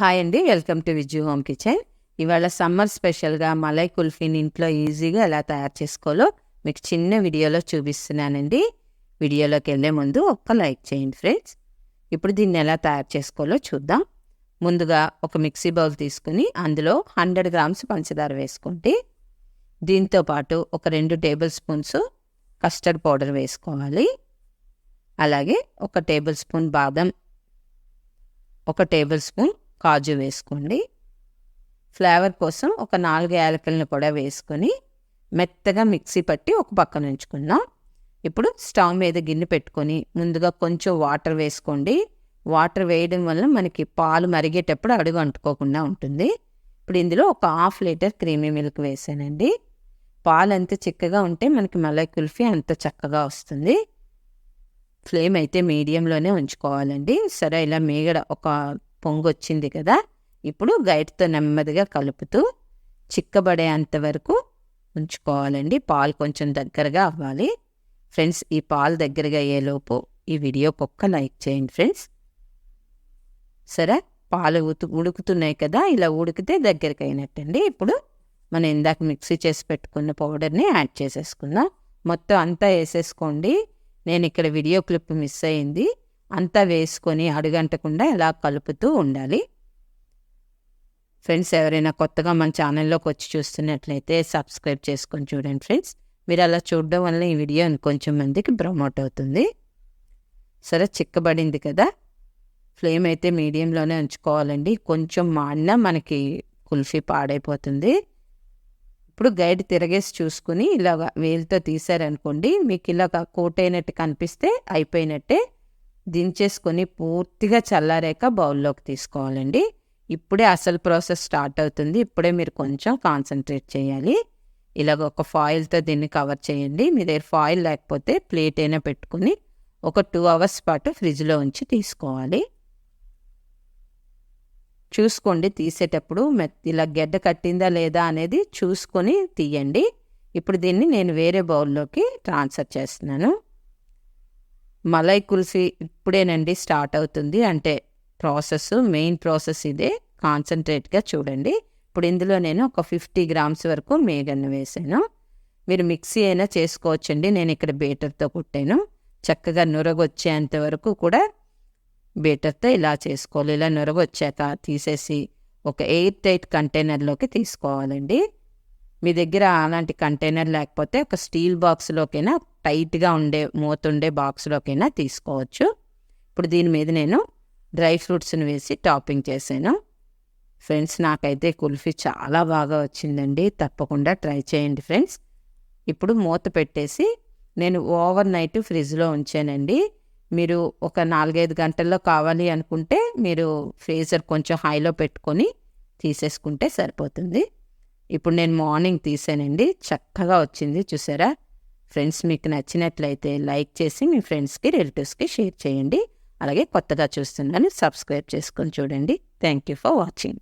Hi అండి, welcome to Vijju home kitchen. ఇవాళ summer స్పెషల్గా మలై కుల్ఫీని ఇంట్లో ఈజీగా ఎలా తయారు చేసుకోవాలో మీకు చిన్న వీడియోలో చూపిస్తున్నానండి. వీడియోలోకి వెళ్ళే ముందు ఒక్క లైక్ చేయండి ఫ్రెండ్స్. ఇప్పుడు దీన్ని ఎలా తయారు చేసుకోవాలో చూద్దాం. ముందుగా ఒక మిక్సీ బౌల్ తీసుకుని అందులో 100 గ్రామ్స్ పంచదార వేసుకోండి. దీంతోపాటు ఒక 2 టేబుల్ స్పూన్స్ కస్టర్డ్ పౌడర్ వేసుకోవాలి. అలాగే ఒక టేబుల్ స్పూన్ బాదం, ఒక టేబుల్ స్పూన్ కాజు వేసుకోండి. ఫ్లేవర్ కోసం ఒక 4 యాలకులను కూడా వేసుకొని మెత్తగా మిక్సీ పట్టి ఒక పక్కన ఉంచుకుందాం. ఇప్పుడు స్టవ్ మీద గిన్నె పెట్టుకొని ముందుగా కొంచెం వాటర్ వేసుకోండి. వాటర్ వేయడం వల్ల మనకి పాలు మరిగేటప్పుడు అడుగు అంటుకోకుండా ఉంటుంది. ఇప్పుడు ఇందులో ఒక 1/2 లీటర్ క్రీమీ మిల్క్ వేసానండి. పాలు ఎంత చిక్కగా ఉంటే మనకి మలై కుల్ఫీ అంత చక్కగా వస్తుంది. ఫ్లేమ్ అయితే మీడియంలోనే ఉంచుకోవాలండి. సరే, ఇలా మీగడ ఒక పొంగు వచ్చింది కదా, ఇప్పుడు గైడ్తో నెమ్మదిగా కలుపుతూ చిక్కబడేంత వరకు ఉంచుకోవాలండి. పాలు కొంచెం దగ్గరగా అవ్వాలి. ఫ్రెండ్స్, ఈ పాలు దగ్గరగా అయ్యేలోపు ఈ వీడియోకి ఒక్క లైక్ చేయండి ఫ్రెండ్స్. సరే, పాలు ఉడుకుతున్నాయి కదా, ఇలా ఉడికితే దగ్గరికి అయినట్టండి. ఇప్పుడు మనం ఇందాక మిక్సీ చేసి పెట్టుకున్న పౌడర్ని యాడ్ చేసేసుకుందాం. మొత్తం అంతా వేసేసుకోండి. నేను ఇక్కడ వీడియో క్లిప్ మిస్ అయింది. అంతా వేసుకొని అడుగంటకుండా ఇలా కలుపుతూ ఉండాలి. ఫ్రెండ్స్, ఎవరైనా కొత్తగా మన ఛానల్లోకి వచ్చి చూస్తున్నట్లయితే సబ్స్క్రైబ్ చేసుకొని చూడండి ఫ్రెండ్స్. మీరు అలా చూడడం వల్ల ఈ వీడియో ఇంకొంచెం మందికి ప్రమోట్ అవుతుంది. సరే, చిక్కబడింది కదా, ఫ్లేమ్ అయితే మీడియంలోనే ఉంచుకోవాలండి. కొంచెం మాడినా మనకి కుల్ఫీ పాడైపోతుంది. ఇప్పుడు గైడ్ తిరగేసి చూసుకుని ఇలాగ వేలుతో తీసారనుకోండి, మీకు ఇలాగ కోట్ అయినట్టు కనిపిస్తే అయిపోయినట్టే. దించేసుకొని పూర్తిగా చల్లారాక బౌల్లోకి తీసుకోవాలండి. ఇప్పుడే అసలు ప్రాసెస్ స్టార్ట్ అవుతుంది. ఇప్పుడే మీరు కొంచెం కాన్సన్ట్రేట్ చేయాలి. ఇలాగ ఒక ఫాయిల్తో దీన్ని కవర్ చేయండి. మీ దగ్గర ఫాయిల్ లేకపోతే ప్లేట్ అయినా పెట్టుకుని ఒక 2 అవర్స్ పాటు ఫ్రిడ్జ్లో ఉంచి తీసుకోవాలి. చూసుకోండి, తీసేటప్పుడు ఇలా గెడ్డ కట్టిందా లేదా అనేది చూసుకొని తీయండి. ఇప్పుడు దీన్ని నేను వేరే బౌల్లోకి ట్రాన్స్ఫర్ చేస్తున్నాను. మలై కుల్ఫీ ఇప్పుడేనండి స్టార్ట్ అవుతుంది. అంటే మెయిన్ ప్రాసెస్ ఇదే. కాన్సన్ట్రేట్గా చూడండి. ఇప్పుడు ఇందులో నేను ఒక 50 గ్రామ్స్ వరకు మేగన్ను వేసాను. మీరు మిక్సీ అయినా చేసుకోవచ్చండి. నేను ఇక్కడ బీటర్తో కుట్టాను. చక్కగా నురగొచ్చేంత వరకు కూడా బీటర్తో ఇలా చేసుకోవాలి. ఇలా నురగొచ్చాక తీసేసి ఒక ఎయిర్ టైట్ కంటైనర్లోకి తీసుకోవాలండి. మీ దగ్గర అలాంటి కంటైనర్ లేకపోతే ఒక స్టీల్ బాక్స్లోకైనా, టైట్గా మూతుండే బాక్స్లోకైనా తీసుకోవచ్చు. ఇప్పుడు దీని మీద నేను డ్రై ఫ్రూట్స్ని వేసి టాపింగ్ చేశాను. ఫ్రెండ్స్, నాకైతే కుల్ఫీ చాలా బాగా వచ్చిందండి. తప్పకుండా ట్రై చేయండి ఫ్రెండ్స్. ఇప్పుడు మూత పెట్టేసి నేను ఓవర్ నైట్ ఫ్రిడ్జ్లో ఉంచానండి. మీరు ఒక 4-5 గంటల్లో కావాలి అనుకుంటే మీరు ఫ్రీజర్ కొంచెం హైలో పెట్టుకొని తీసేసుకుంటే సరిపోతుంది. ఇప్పుడు నేను మార్నింగ్ తీసానండి. చక్కగా వచ్చింది, చూసారా ఫ్రెండ్స్. మీకు నచ్చినట్లయితే లైక్ చేసి మీ ఫ్రెండ్స్కి, రిలేటివ్స్కి షేర్ చేయండి. అలాగే కొత్తగా చూస్తున్నాను, సబ్స్క్రైబ్ చేసుకొని చూడండి. Thank you for watching.